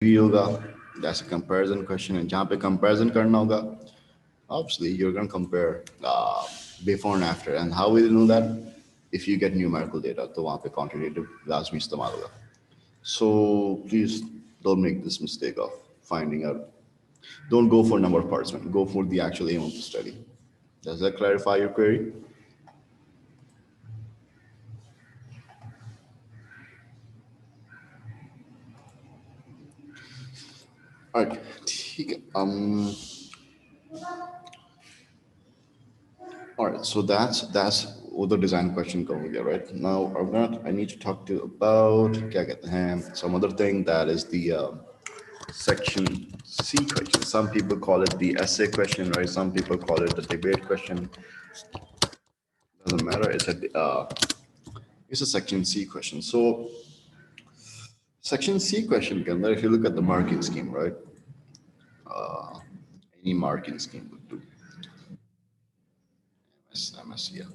yoga, that's a comparison question, and जहाँ पे comparison करना होगा, obviously you're going to compare before and after. And how will you know that? If you get numerical data, तो वहाँ पे quantitative लाजमी इस्तेमाल होगा. So please don't make this mistake of finding out. Don't go for number of participants. Go for the actual aim of the study. Does that clarify your query? All right. ठीक है. All right. So that's what the design question go here, right? Now I need to talk to you about क्या कहते हैं, some other thing that is the section C question. Some people call it the essay question, right? Some people call it the debate question. Doesn't matter. It's a section C question. So section C question, if you look at the marking scheme, right? Any marking scheme would do. MS, yeah.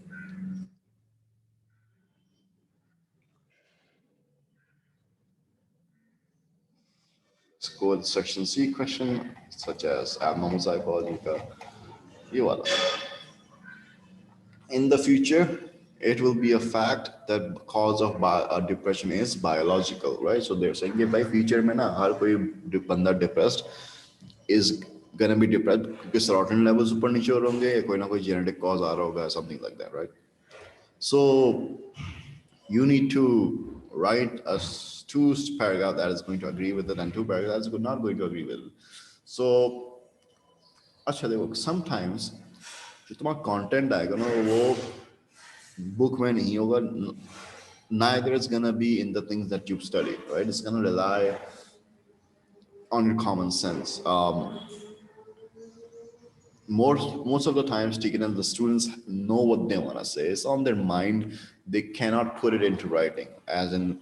Let's go with section C question, such as abnormal psychology. In the future, it will be a fact that cause of depression is biological, right? So they're saying that by future mein na har koi banda depressed is gonna be depressed because serotonin levels upar niche ho honge ya koi na koi genetic cause aa raha hoga, something like that, right? So you need to write a two paragraph that is going to agree with it and two paragraphs that is not going to agree with it. So अच्छा देखो, sometimes जो तुम्हारा content आएगा ना वो book में नहीं होगा. Neither is gonna be in the things that you've studied, right? It's gonna rely on your common sense. Most of the times, the students know what they want to say. It's on their mind. They cannot put it into writing, as in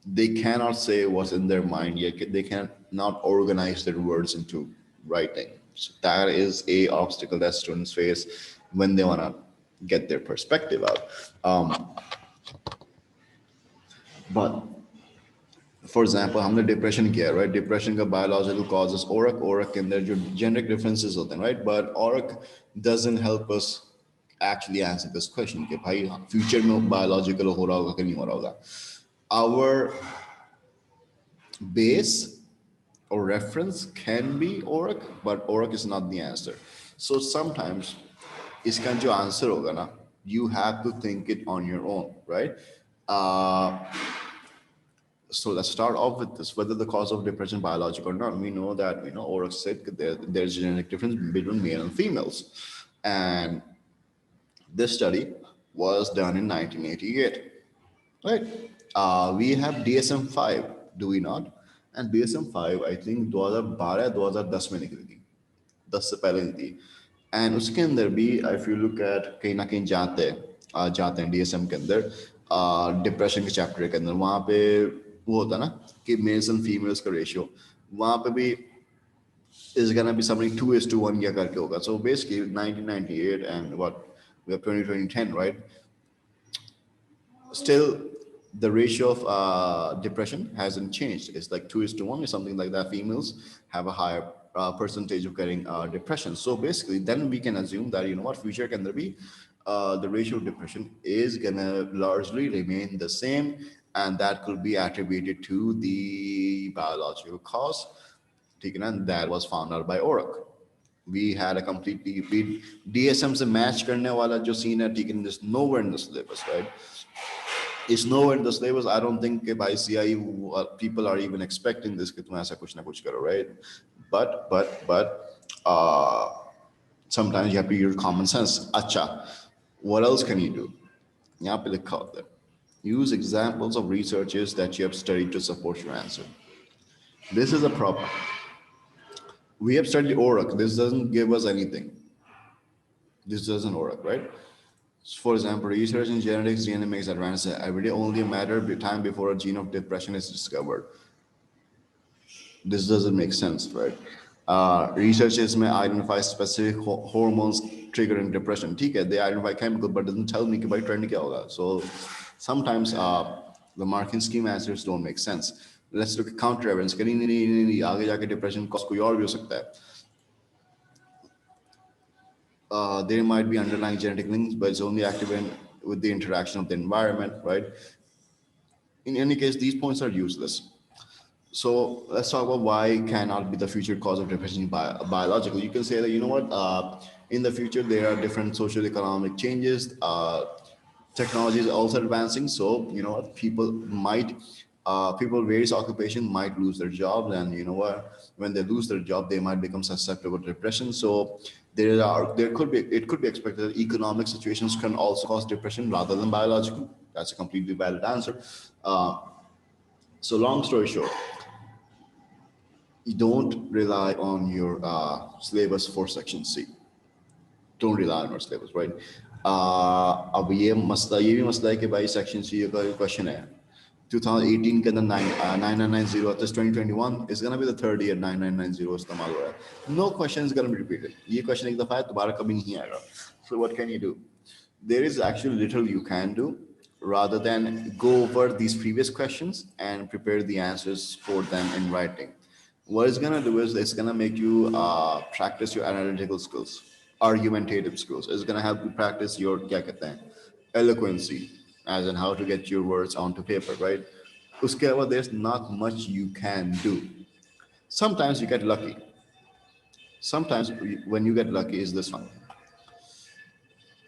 they cannot say what's in their mind yet. They cannot organize their words into writing. So that is a obstacle that students face when they want to get their perspective out. But for example, हमने depression किया, right? Depression का biological causes ORAC के अंदर जो genetic differences होते हैं, right? But ORAC doesn't help us actually answer this question कि भाई future में biological हो रहा होगा कि नहीं हो रहा होगा. Our base or reference can be ORAC, but ORAC is not the answer. So sometimes इसका जो answer होगा ना, you have to think it on your own, right? So let's start off with this, whether the cause of depression biological or not. We know that, ORAC said there's genetic difference between male and females. And this study was done in 1988, right? We have DSM-5, do we not? And DSM-5, I think 2012-2010 में निकली थी, 10 से पहले नहीं थी. And उसके अंदर भी, if you look at कहीं ना कहीं जाते हैं DSM के अंदर, डिप्रेशन के चैप्टर के अंदर, वहाँ पे वो होता ना कि मेल्स एंड फीमेल्स का रेशियो, वहाँ पे भी is gonna be something 2:1 या करके होगा. So basically 1998 and what we have 2010, right? Still the ratio of depression hasn't changed. It's like 2:1 or something like that. Females have a higher percentage of getting depression. So basically then we can assume that, future can there be the ratio of depression is gonna largely remain the same, and that could be attributed to the biological cause, and that was found out by ORAC. We had a completely DSM से match करने वाला जो scene है, this nowhere in the syllabus, right? It's nowhere in the syllabus. I don't think by CIE people are even expecting this कि तुम ऐसा कुछ ना कुछ करो, right? But sometimes you have to use common sense. अच्छा, what else can you do? यहाँ पे लिखा होता है, use examples of researches that you have studied to support your answer. This is a problem. We have studied ORAC. This doesn't give us anything. This doesn't ORAC, right? For example, research in genetics, DNA makes advances every day, only a matter of time before a gene of depression is discovered. This doesn't make sense, right? Researchers may identify specific hormones triggering depression. They identify chemical, but doesn't tell me by trend kya hoga. So sometimes the marking scheme answers don't make sense. Let's look at counter evidence. कहीं नहीं आगे जाके depression cause कोई और भी हो सकता है. There might be underlying genetic links, but it's only active with the interaction of the environment, right? In any case, these points are useless. So let's talk about why cannot be the future cause of depression biological. You can say that, you know what, in the future, there are different social economic changes. Technology is also advancing. So, you know what, people various occupations might lose their jobs. And you know what, when they lose their job, they might become susceptible to depression. So it could be expected that economic situations can also cause depression rather than biological. That's a completely valid answer. Uh, so long story short, you don't rely on your syllabus for section C. Don't rely on your syllabus, right? अब ये भी मसला है कि भाई section C का question है 2018 के अंदर 9990 आता है 2021 is gonna be the third year 9990 इस्तेमाल हो रहा है. No question is gonna be repeated. ये question एक दफा है दोबारा कभी नहीं आएगा. So what can you do? There is actually little you can do rather than go over these previous questions and prepare the answers for them in writing. What it's gonna do is it's gonna make you practice your analytical skills, argumentative skills. It's gonna help you practice your क्या कहते हैं, eloquency, as in how to get your words onto paper, right? उसके अलावा there's not much you can do. Sometimes you get lucky. Sometimes when you get lucky is this one.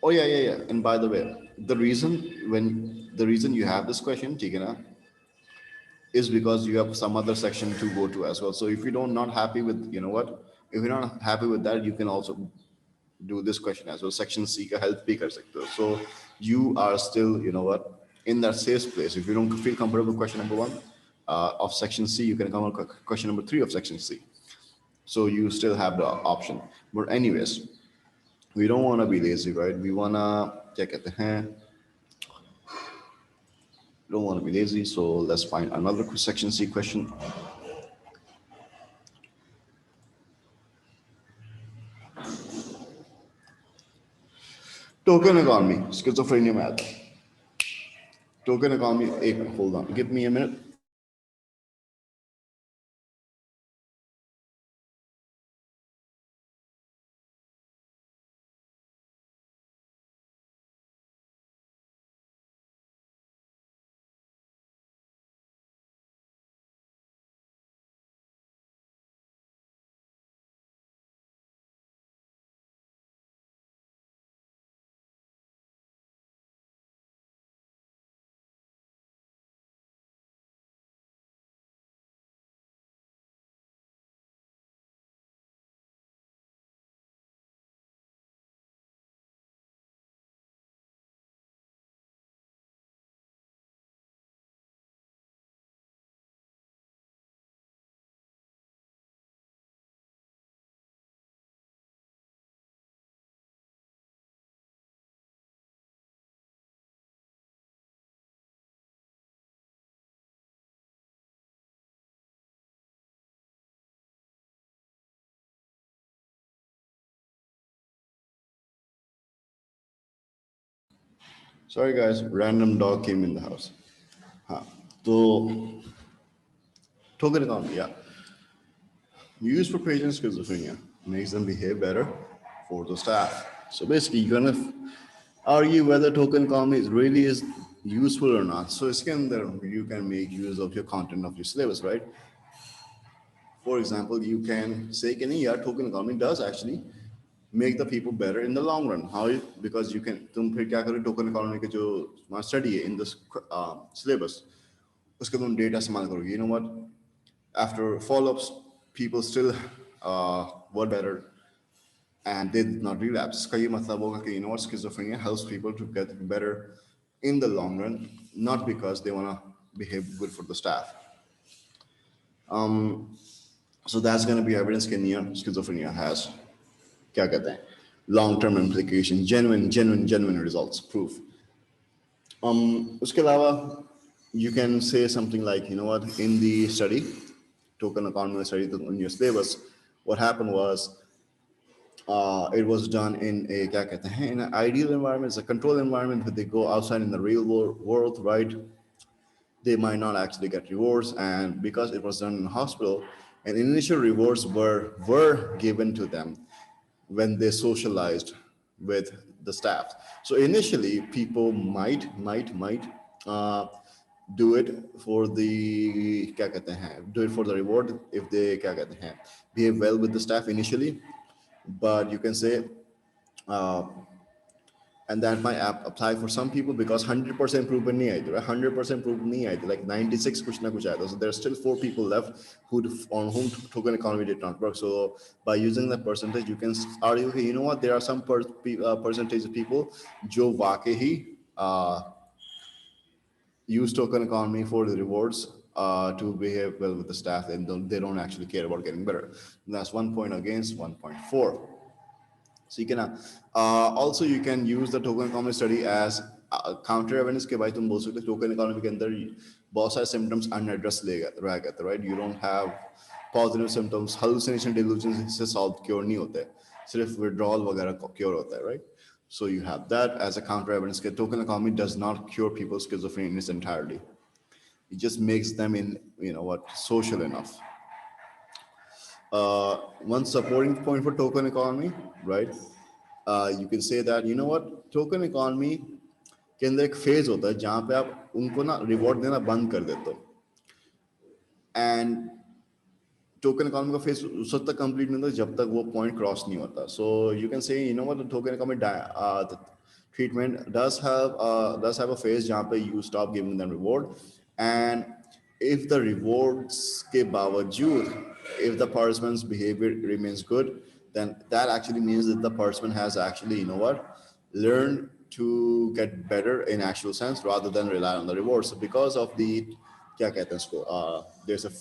Oh yeah. And by the way, the reason you have this question, ठीक है ना, is because you have some other section to go to as well. So if you don't not happy with, you know what, if you're not happy with that, you can also do this question as well. Section C ka help bhi kar sakte ho. So you are still, you know what, in that safe place. If you don't feel comfortable with question number 1 of section C, you can come on question number 3 of section C. So you still have the option. But anyways, we don't want to be lazy, right? We want to check at the hand. Don't want to be lazy, so let's find another section C question. Token economy, schizophrenia math. Token economy, hold on, give me a minute. Sorry guys, random dog came in the house. So, token economy, yeah. Used for patients with schizophrenia makes them behave better for the staff. So basically, you're gonna argue whether token economy really is useful or not. So again, there you can make use of your content of your syllabus, right? For example, you can say, yeah, token economy does actually make the people better in the long run. How? Because you can, तुम फिर क्या करो token economy के जो study है in this syllabus, उसका तुम data इस्तेमाल करोगे. You know what? After follow-ups, people still were better and they did not relapse. इसका ये मतलब होगा कि, you know what, schizophrenia helps people to get better in the long run, not because they want to behave good for the staff. So that's going to be evidence that schizophrenia has क्या कहते हैं, long-term implications, genuine results, proof. उसके अलावा you can say something like, you know what, in the study, token economy study in your syllabus, what happened was it was done in a क्या कहते हैं, in an ideal environment, it's a controlled environment, but they go outside in the real world, right? they might not actually get rewards. And because it was done in hospital, and initial rewards were given to them when they socialized with the staff. So initially, people might uh, do it for the क्या कहते हैं, do it for the reward if they क्या कहते हैं, behave well with the staff initially, but you can say uh, and that might apply for some people because 100% improvement नहीं आई थी, right? 100% improvement नहीं आई थी, like 96 कुछ ना कुछ आया था. So there's still 4 people left who on whom token economy did not work. So by using that percentage, you can argue, hey, you know what? There are some percentage of people जो वाकई ही use token economy for the rewards to behave well with the staff, and they don't actually care about getting better. And that's 1 point against 1.4. So you can also you can use the token economy study as counter evidence के भाई तुम बोल सकते token economy के अंदर बहुत सारे symptoms unaddressed रह गए, right? You don't have positive symptoms, hallucination, delusions से solved cure नहीं होते, सिर्फ withdrawal वगैरह cure होता है, right? So you have that as a counter evidence. Token economy does not cure people's schizophrenia entirely. It just makes them social enough. One supporting point for token economy, right? You can say that token economy के अंदर एक phase होता है जहाँ पे आप उनको ना reward देना बंद कर देते हो, and token economy का phase उस वक्त तक complete नहीं होता जब तक वो point cross नहीं होता. So you can say the token economy the treatment does have a phase जहाँ पे you stop giving them reward, and if the rewards के बावजूद if the participant's behavior remains good, then that actually means that the participant has actually learned to get better in actual sense rather than rely on the rewards. So because of the क्या कहते हैं इसको, there's a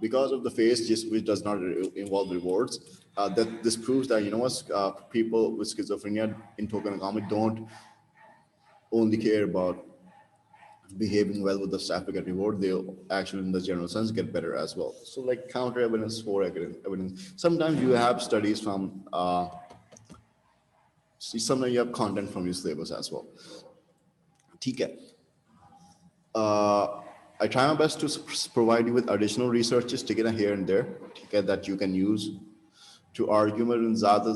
because of the phase which does not involve rewards, that this proves that people with schizophrenia in token economy don't only care about behaving well with the staff to get reward, they actually in the general sense get better as well. So like counter evidence for evidence. Sometimes you have studies from sometimes you have content from your syllabus as well. ठीक है. I try my best to provide you with additional researches to get a here and there that you can use to argument in Zada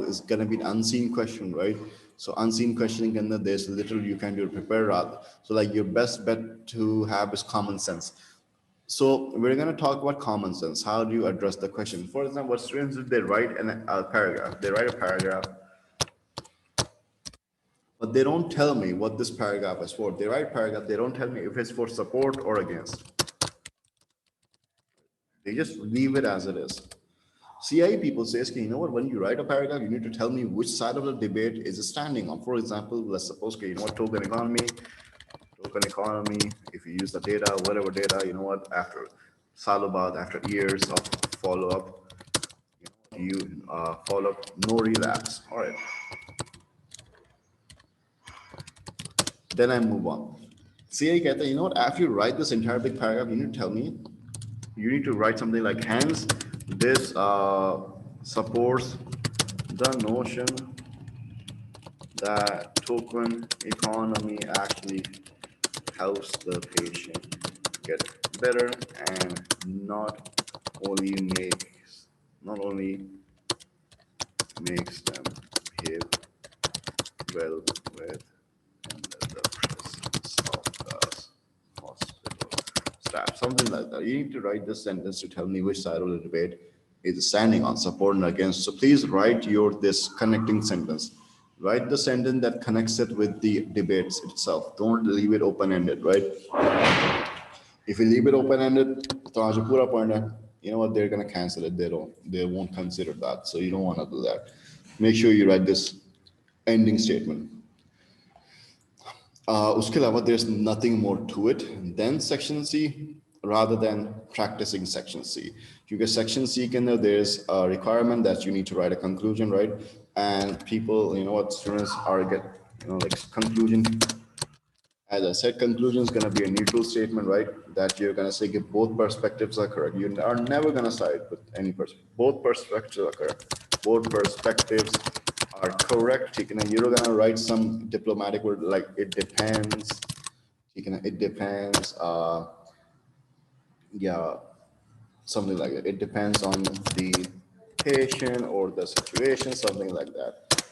is going to be an unseen question, right? So unseen questioning, and there's little you can do to prepare rather. So like your best bet to have is common sense. So we're going to talk about common sense. How do you address the question? For example, what students do, they write a paragraph. They write a paragraph, but they don't tell me what this paragraph is for. They write paragraph, they don't tell me if it's for support or against. They just leave it as it is. CIE people says, when you write a paragraph, you need to tell me which side of the debate is it standing on. For example, let's suppose, token economy, if you use the data, whatever data, after Salobad, after years of follow-up, you follow up, no relapse. All right. Then I move on. CIE कहता है, after you write this entire big paragraph, you need to tell me, you need to write something like, hence, this supports the notion that token economy actually helps the patient get better and not only makes them behave well with the presence of the hospital staff, something like that. You need to write this sentence to tell me which side of the debate is standing on, support and against. So please write this connecting sentence. Write the sentence that connects it with the debates itself. Don't leave it open-ended, right? If you leave it open-ended, pura point hai, they're gonna cancel it. They won't consider that. So you don't want to do that. Make sure you write this ending statement. Uske alawa, there's nothing more to it than section C rather than practicing section C. Because section C there's a requirement that you need to write a conclusion, right? And people, students are like conclusion. As I said, conclusion is going to be a neutral statement, right? That you're going to say if both perspectives are correct. You are never going to side with any person. Both perspectives are correct. Both perspectives are correct. You're going to write some diplomatic word like it depends. It depends. Yeah, something like that. It depends on the patient or the situation, something like that.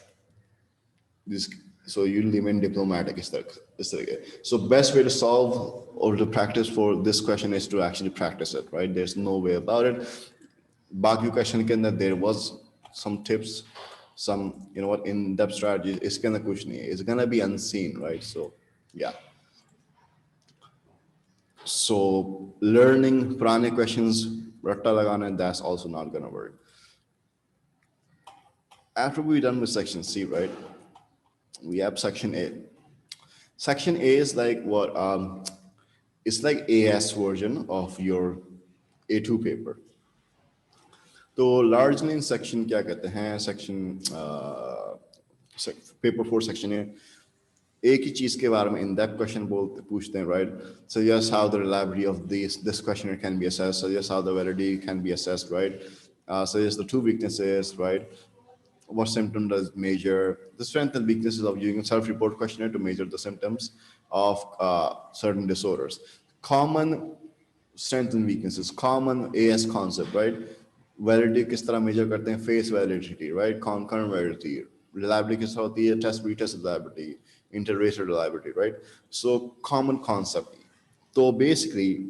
This, so you remain diplomatic. So best way to solve or to practice for this question is to actually practice it, right? There's no way about it. बाकी question के अंदर there was some tips, some what in-depth strategies. इसके अंदर कुछ नहीं है. It's gonna be unseen, right? So yeah. So learning पुराने questions रट्टा लगाना, that's also not gonna work. After we're done with section C, right? We have section A. Section A is like what? It's like AS version of your A2 paper. तो largely in section क्या कहते हैं? Section paper 4 section A. एक ही चीज के बारे में in depth question पूछते हैं, right? Suggest how the reliability of this questionnaire can be assessed. Suggest how the validity can be assessed, right? Suggest the two weaknesses, right? What symptom does measure the strength and weaknesses of using a self-report questionnaire to measure the symptoms of certain disorders. Common strengths and weaknesses, common AS concept, right? Validity किस तरह measure करते हैं? Face validity, right? Concurrent validity. Reliability किस तरह होती है? Test retest reliability, inter-rater reliability, right? So common concept. So basically,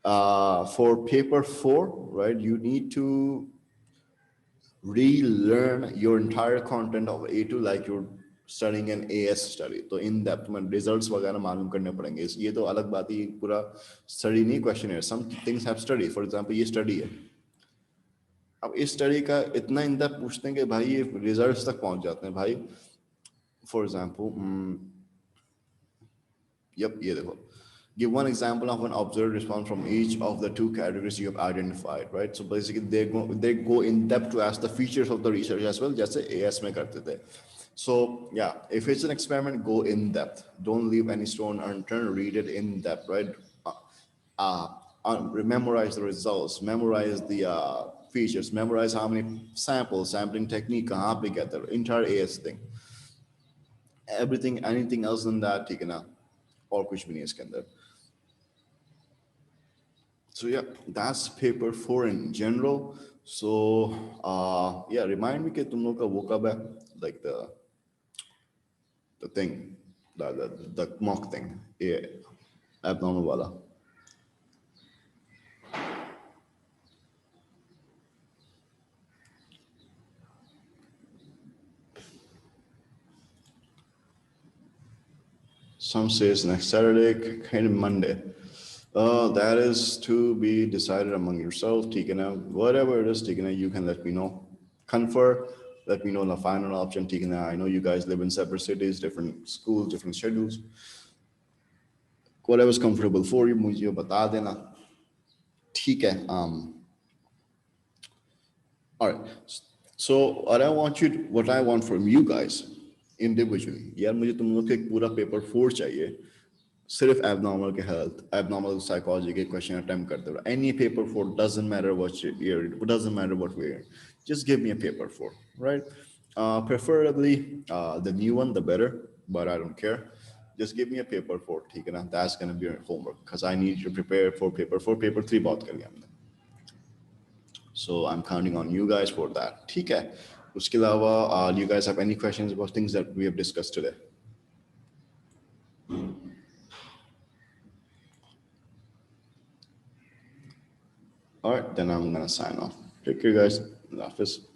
for paper 4, right, you need to relearn your entire content of A2 like you're studying an AS study. तो in depth में results वगैरह मालूम करने पड़ेंगे. ये तो अलग बात ही पूरा study नहीं questionnaire. Some things have study. For example, ये study है. अब इस study का इतना in depth पूछते हैं कि भाई ये results तक पहुंच जाते हैं भाई. For example, ये देखो. Give one example of an observed response from each of the two categories you have identified, right? So basically, they go in depth to ask the features of the research as well, just as AS में करते थे. So yeah, if it's an experiment, go in depth. Don't leave any stone unturned. Read it in depth, right? Memorize the results. Memorize the features. Memorize how many samples, sampling technique, कहाँ पे get the entire AS thing. Everything, anything else than that, ठीक है ना? और कुछ भी नहीं इसके अंदर. So yeah, that's paper 4 in general. So yeah, remind me कि तुम लोग का वो कब है? Like the thing, the mock thing, yeah, abnormal wala. Some says next Saturday, kind of Monday. That is to be decided among yourself. Tikana, whatever it is, Tikana, you can let me know. Confer, let me know the final option. Tikana, I know you guys live in separate cities, different schools, different schedules. Whatever's comfortable for you, मुझे बता देना. ठीक है. All right. So what I want from you guys individually, यार मुझे तुम लोग के पूरा paper 4 चाहिए. सिर्फ abnormal के health, abnormal psychology के question attempt करते हो. Any paper 4, doesn't matter what year, doesn't matter what year. Just give me a paper 4, right? Preferably the new one, the better, but I don't care. Just give me a paper 4, ठीक है ना? That's gonna be your homework because I need you to prepare for paper 4. Paper 3 बहुत कर लिया हमने. So I'm counting on you guys for that. ठीक है. उसके अलावा, do you guys have any questions about things that we have discussed today? All right, then I'm gonna sign off. Take care, guys. Allah Hafiz.